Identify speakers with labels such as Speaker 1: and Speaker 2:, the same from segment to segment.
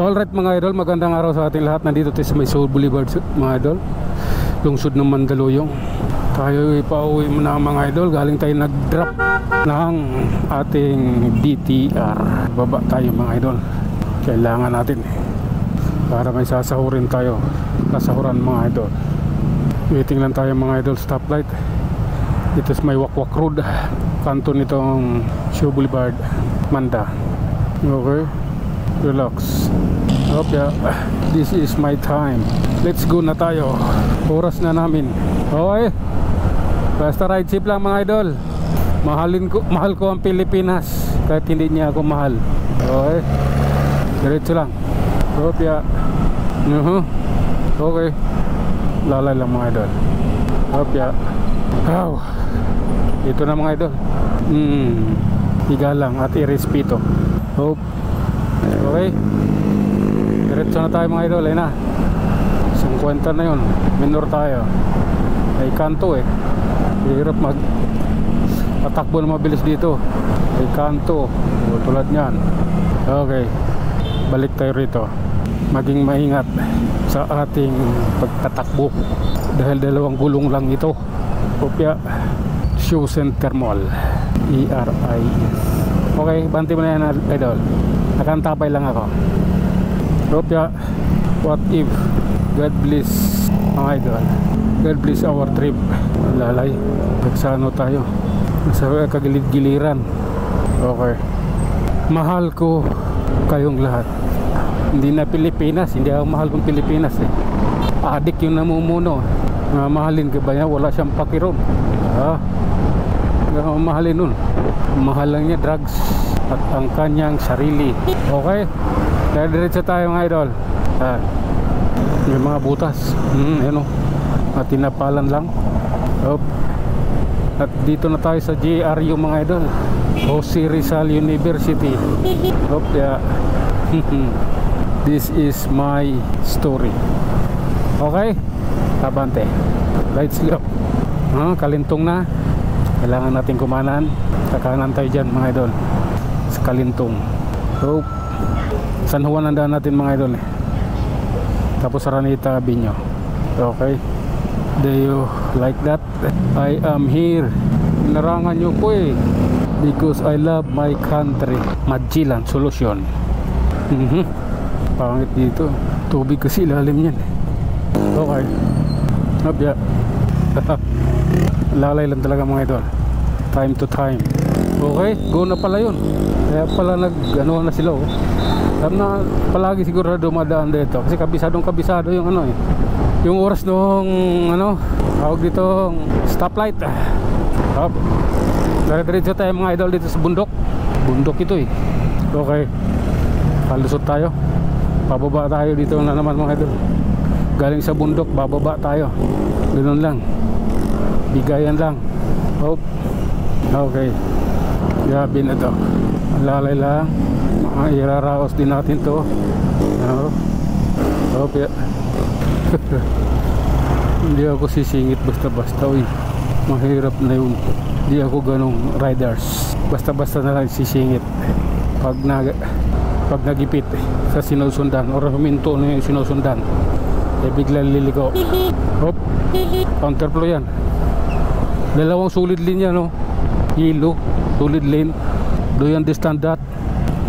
Speaker 1: Alright mga idol, magandang araw sa ating lahat. Nandito tayo sa may Seoul Boulevard mga idol, lungsod ng Mandaluyong. Tayo ipauwi muna mga idol. Galing tayo nag-drop ng ating DTR. Baba tayo mga idol. Kailangan natin para may sasahurin tayo. Kasahuran mga idol. Waiting lang tayo mga idol, stoplight. Dito sa may Wakwak Road, kanto nitong Seoul Boulevard, Manda. Okay, relax. Okay, this is my time. Let's go na tayo. Oras na namin. Okay, basta ride safe lang mga idol. Mahal ko ang Pilipinas kahit hindi niya ako mahal. Okay, diretso lang. Okay, okay, lalay lang mga idol. Okay, ito na mga idol. Higa lang at irespeto. Hope. Okay, diretso na tayo mga idol. Ayun na, 50 na yun. Minor tayo. Ay kanto eh. Hirap patakbo na mabilis dito. Ay kanto tulad nyan. Okay, balik tayo rito. Maging maingat sa ating pagtatakbo dahil dalawang gulong lang ito. Kopya Shoe Center Mall, ERIS. Okay, banti mo na yan idol. Nakantapay lang ako. Kopya, what if God bless mga idol, God bless our trip. Lalay, nagsano tayo sa kagilid-giliran. Okay, mahal ko kayong lahat. Hindi na Pilipinas, hindi ako mahal kong Pilipinas eh. Adik yung namumuno. Mahalin ka ba niya? Wala siyang pakiron. Mahalin nun. Mahal lang niya drugs at ang kanyang sarili. Okay, diretso tayo mga idol. May mga butas. Yan o, tinapalan lang. At dito na tayo sa JRU mga idol, Jose Rizal University. This is my story. Okay, abante. Lights low. Kalintong na. Kailangan natin kumanan. Kakanan tayo dyan mga idol, sa Kalintong. San Juan ang daan natin mga idol eh. Tapos Araneta Avenue. Okay, do you like that? I am here. Narangan nyo po eh, because I love my country. Magellan Solution. Pangit dito, tubig kasi ilalim yan eh. Okay, lalay lang talaga mga idol, time to time. Okay, go na pala yun. Kaya pala nag-ano na sila oh. Sabi na palagi siguro dumadaan dito kasi kabisado yung ano eh, yung oras nung ano tawag dito, stoplight. Diretso tayo mga idol dito sa bundok ito eh. Okay, palusot tayo, pababa tayo dito na naman mga idol. Galing sa bundok, bababa tayo. Ganun lang, bigayan lang. Okay, gabi na to. Lalay lang. Iraraos din natin to. Okay. Hindi ako sisingit basta-basta. Mahirap na yun. Hindi ako ganong riders. Basta-basta na lang sisingit pag nagipit sa sinusundan or huminto na yung sinusundan, bigla liliko. Counterflow yan. Dalawang solid linya no, yellow solid lane. Do you understand that?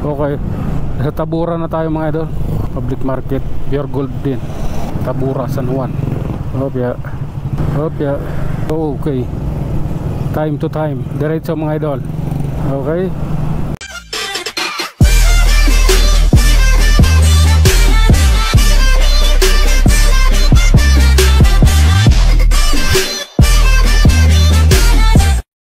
Speaker 1: Okay, sa Tabura na tayo mga idol. Public market, pure gold din. Tabura, San Juan. Okay, time to time. Diretso mga idol. Okay,